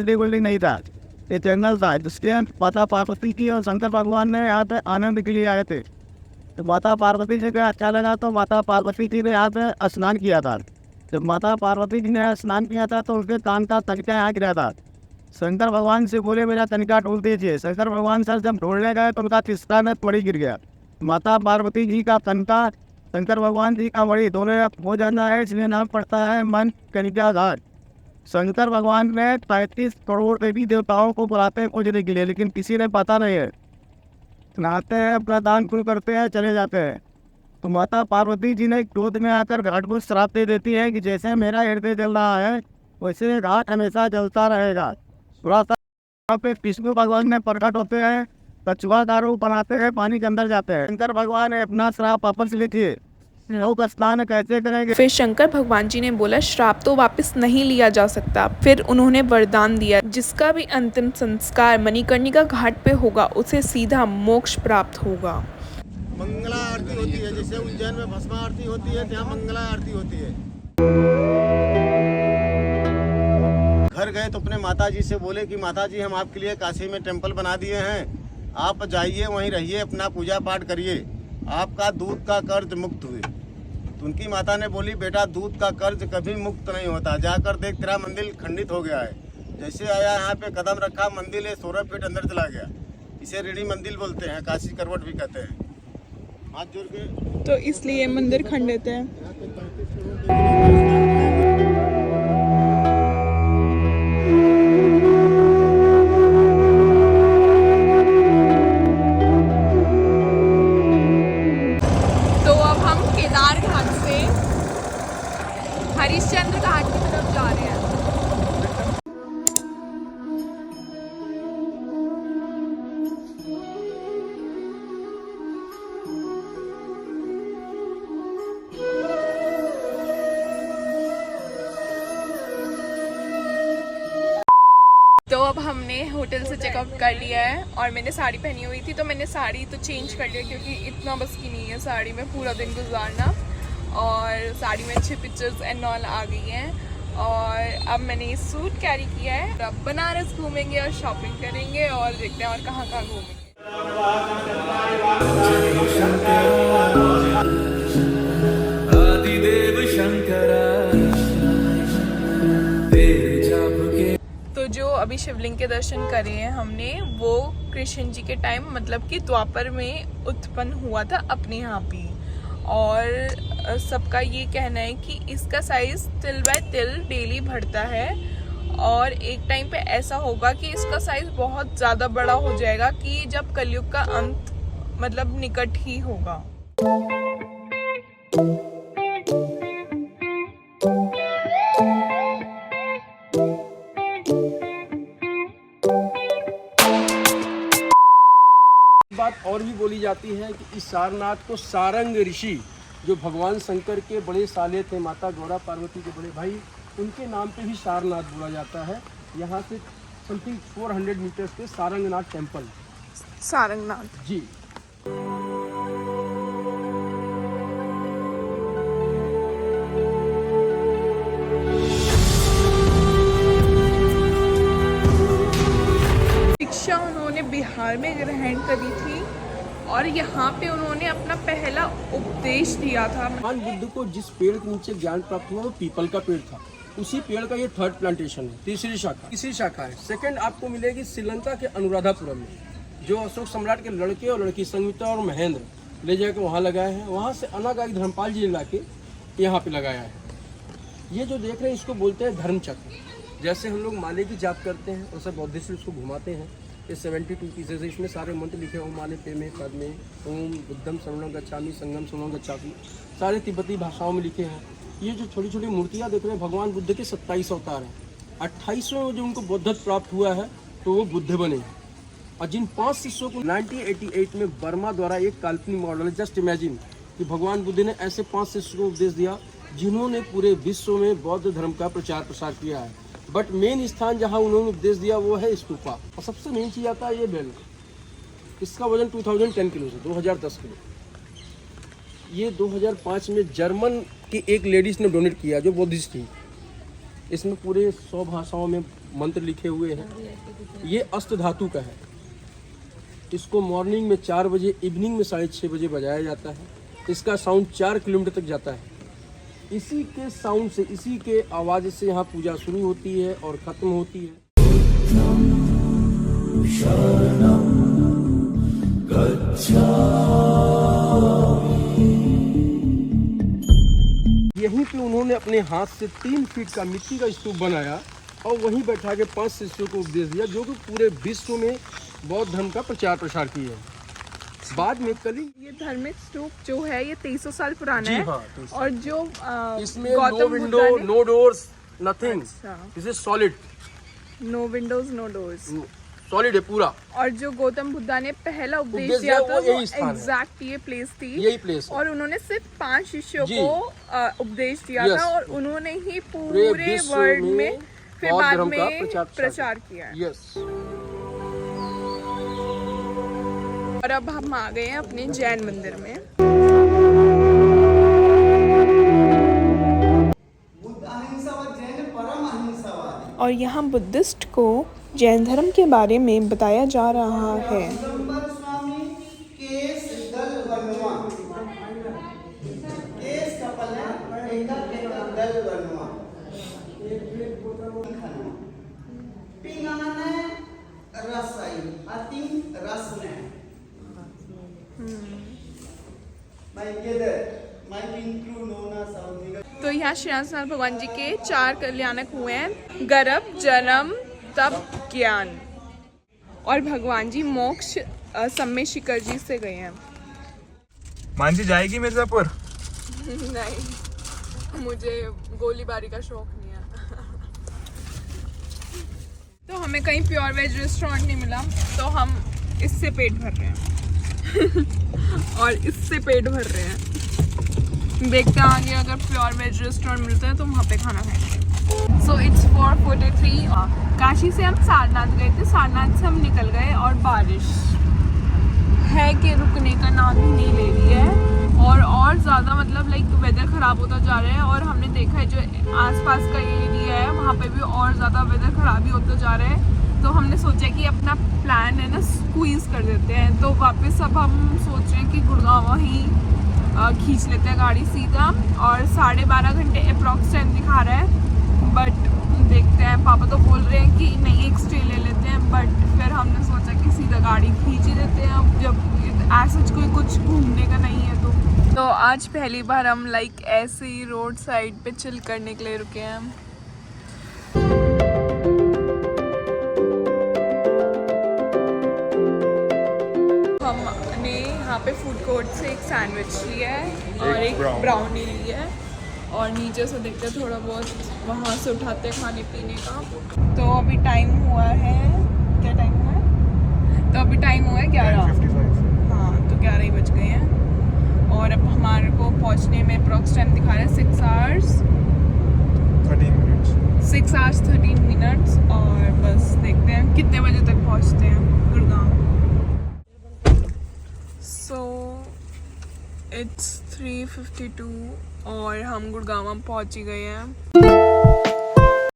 Building विल्डिंग नहीं था, ये जंगल था, जिसके माता पार्वती की और शंकर भगवान ने यहाँ पे आनंद के लिए आए थे। तो माता पार्वती जी को अच्छा लगा तो माता पार्वती जी ने यहाँ पे स्नान किया था। जब माता पार्वती जी ने स्नान किया था तो उनके कान का तनिका यहाँ गिरा था। शंकर भगवान से बोले मेरा तनिका ढूंढ दीजिए। शंकर भगवान सर जब ढूंढने गए तो उनका तिस्ता में पड़ी गिर गया। माता पार्वती जी का तनिका शंकर भगवान जी का वही दोनों हो जाना है, इसलिए नाम पड़ता है मन कनिका घाट। शंकर भगवान ने 35 करोड़ देवी देवताओं को बुलाते हैं पूजने के लिए, लेकिन किसी ने पता नहीं है। नहाते हैं, अपना दान पुण्य करते हैं, चले जाते हैं। तो माता पार्वती जी ने क्रोध में आकर घाट को श्राप दे देती है कि जैसे मेरा हृदय जल रहा है वैसे घाट हमेशा जलता रहेगा। थोड़ा सा यहाँ पे विष्णु भगवान में प्रकट होते हैं, कछुआ का रूप बनाते हैं, पानी के अंदर जाते हैं। शंकर भगवान ने अपना श्राप वापस लेते लोग स्नान कैसे करेंगे। फिर शंकर भगवान जी ने बोला श्राप तो वापस नहीं लिया जा सकता। फिर उन्होंने वरदान दिया जिसका भी अंतिम संस्कार मणिकर्णिका घाट पे होगा उसे सीधा मोक्ष प्राप्त होगा। मंगला आरती होती है, जैसे उज्जैन में भस्मा आरती होती है, यहाँ मंगला आरती होती है। घर गए तो अपने माता जी से बोले कि माता जी हम आपके लिए काशी में टेम्पल बना दिए हैं, आप जाइए वहीं रहिए, अपना पूजा पाठ करिए, आपका दूध का कर्ज मुक्त हुए। तो उनकी माता ने बोली बेटा दूध का कर्ज कभी मुक्त नहीं होता, जाकर देख तेरा मंदिर खंडित हो गया है। जैसे आया यहाँ पे कदम रखा, मंदिर 16 फीट अंदर चला गया। इसे रीढ़ी मंदिर बोलते हैं, काशी करवट भी कहते हैं। हाथ जोड़ के तो इसलिए मंदिर खंडित है। तो अब हम केदार घाट से हरिश्चंद्र घाट की तरफ जा रहे हैं। तो अब हमने होटल से चेकआउट कर लिया है और मैंने साड़ी पहनी हुई थी तो मैंने साड़ी तो चेंज कर लिया क्योंकि इतना बस की नहीं है साड़ी में पूरा दिन गुजारना। और साड़ी में अच्छे पिक्चर्स एंड ऑल आ गई हैं। और अब मैंने ये सूट कैरी किया है। अब बनारस घूमेंगे और शॉपिंग करेंगे और देखते हैं और कहाँ कहाँ घूमेंगे। जो अभी शिवलिंग के दर्शन करे हैं हमने वो कृष्ण जी के टाइम मतलब कि द्वापर में उत्पन्न हुआ था अपने यहाँ पे। और सबका ये कहना है कि इसका साइज तिल बाय तिल डेली बढ़ता है और एक टाइम पे ऐसा होगा कि इसका साइज बहुत ज़्यादा बड़ा हो जाएगा कि जब कलयुग का अंत मतलब निकट ही होगा। बात और भी बोली जाती है कि इस सारनाथ को सारंग ऋषि जो भगवान शंकर के बड़े साले थे, माता गौरा पार्वती के बड़े भाई, उनके नाम पे भी सारनाथ बोला जाता है। यहाँ से समथिंग 400 मीटर्स पे सारंगनाथ टेम्पल। सारंगनाथ जी। शिक्षा उन्होंने बिहार में ग्रहण करी थी और यहाँ पे उन्होंने अपना पहला उपदेश दिया था। भगवान बुद्ध को जिस पेड़ के नीचे ज्ञान प्राप्त हुआ वो पीपल का पेड़ था। उसी पेड़ का ये थर्ड प्लांटेशन है, तीसरी शाखा है। सेकंड आपको मिलेगी श्रीलंका के अनुराधापुरम में, जो अशोक सम्राट के लड़के और लड़की संगीता और महेंद्र ले जाके वहाँ लगाए हैं। वहाँ से अनागाई धर्मपाल जी ने ला के यहाँ पे लगाया है। ये जो देख रहे हैं इसको बोलते हैं धर्म चक्र। जैसे हम लोग माले की जाप करते हैं वैसे बौद्धिस्ट इसको घुमाते हैं। ये 72 पीसेज है, इसमें सारे मंत्र लिखे ओम माले पेमे पद्मे ओम बुद्धम शरणं गच्छामि संगम शरणं गच्छामि, सारे तिब्बती भाषाओं में लिखे हैं। ये जो छोटी छोटी मूर्तियाँ देख रहे हैं भगवान बुद्ध के 27 अवतार हैं। 28वें में जो उनको बौद्धत्व प्राप्त हुआ है तो वो बुद्ध बने हैं। और जिन 5 शिष्यों को 1988 में वर्मा द्वारा एक काल्पनिक मॉडल, जस्ट इमेजिन कि भगवान बुद्ध ने ऐसे 5 शिष्यों को उपदेश दिया जिन्होंने पूरे विश्व में बौद्ध धर्म का प्रचार प्रसार किया है। बट मेन स्थान जहां उन्होंने उपदेश दिया वो है स्तूपा। और सबसे मेन चीज़ आता है ये बेल। इसका वजन 2010 किलो से 2010 किलो। ये 2005 में जर्मन की एक लेडीज ने डोनेट किया जो बुद्धिस्ट थी। इसमें पूरे 100 भाषाओं में मंत्र लिखे हुए हैं। ये अष्ट धातु का है। इसको मॉर्निंग में 4 बजे, इवनिंग में 6:30 बजे बजाया जाता है। इसका साउंड 4 किलोमीटर तक जाता है। इसी के साउंड से, इसी के आवाज़ से यहाँ पूजा शुरू होती है और ख़त्म होती है। यहीं पे उन्होंने अपने हाथ से 3 फीट का मिट्टी का स्तूप बनाया और वहीं बैठा के 5 शिष्यों को उपदेश दिया, जो कि पूरे विश्व में बौद्ध धर्म का प्रचार प्रसार किए हैं। बाद में कलिंग ये धार्मिक स्तूप जो है ये 2300 साल पुराना है। हाँ, और जो इसमें no window, no doors, nothing. अच्छा। Is solid, no windows no doors, solid है पूरा। और जो गौतम बुद्धा ने पहला उपदेश उपदेश दिया दिया था वो वो यही स्थान है। एग्जैक्ट ये प्लेस थी। यही प्लेस है। और उन्होंने सिर्फ 5 शिष्यों जी। को उपदेश दिया Yes। था और उन्होंने ही पूरे पूरे विश्व वर्ल्ड में में फिर बौद्ध बाद धर्म का में प्रचार किया है। यस। और अब हम आ गए हैं अपने जैन मंदिर में। और यहाँ बुद्धिस्ट को जैन धर्म के बारे में बताया जा रहा है। तो यहाँ श्री रामचंद्र भगवान जी के 4 कल्याणक हुए हैं, गर्भ, जन्म, तप, ज्ञान। और भगवान जी मोक्ष सम्य शिखर जी से गए हैं। मानसी जाएगी मिर्जापुर? नहीं, मुझे गोलीबारी का शौक नहीं है। तो हमें कहीं प्योर वेज रेस्टोरेंट नहीं मिला, तो हम इससे पेट भर रहे हैं। और इससे पेट भर रहे हैं। देखते हैं आगे अगर प्योर वेज रेस्टोरेंट मिलता है तो वहाँ पे खाना खाएंगे। So it's 4:43। काशी से हम सारनाथ गए थे, सारनाथ से हम निकल गए और बारिश है कि रुकने का नाम ही नहीं ले रही है। और ज़्यादा मतलब लाइक वेदर ख़राब होता जा रहा है। और हमने देखा है जो आसपास का एरिया है वहाँ पे भी और ज़्यादा वेदर ख़राब ही होता जा रहा है। तो हमने सोचा कि अपना प्लान है ना स्क्वीज़ कर देते हैं। तो वापस अब हम सोच रहे हैं कि गुड़गांव ही खींच लेते हैं गाड़ी सीधा। और 12.5 घंटे अप्रॉक्स टाइम दिखा रहा है, बट देखते हैं। पापा तो बोल रहे हैं कि नहीं एक स्टे ले लेते हैं, बट फिर हमने सोचा कि सीधा गाड़ी खींच ही देते हैं अब, जब ऐसा कोई कुछ घूमने का नहीं है तो आज पहली बार हम लाइक ऐसे ही रोड साइड पे चिल करने के लिए रुके हैं। हमने यहाँ पे फूड कोर्ट से एक सैंडविच लिया है और एक ब्राउनी ली है। और नीचे से देखते थोड़ा बहुत वहाँ से उठाते हैं खाने पीने का। तो अभी टाइम हुआ है, क्या टाइम हुआ है? तो अभी टाइम हुआ है 11। हाँ, तो 11 ही बज गए हैं। और अब हमारे को पहुँचने में अप्रॉक्स टाइम दिखा रहा है 6 hours 13 minutes। और बस देखते हैं कितने बजे तक पहुँचते हैं गुड़गांव। सो इट्स 3:52 और हम गुड़गांव पहुँच ही गए हैं।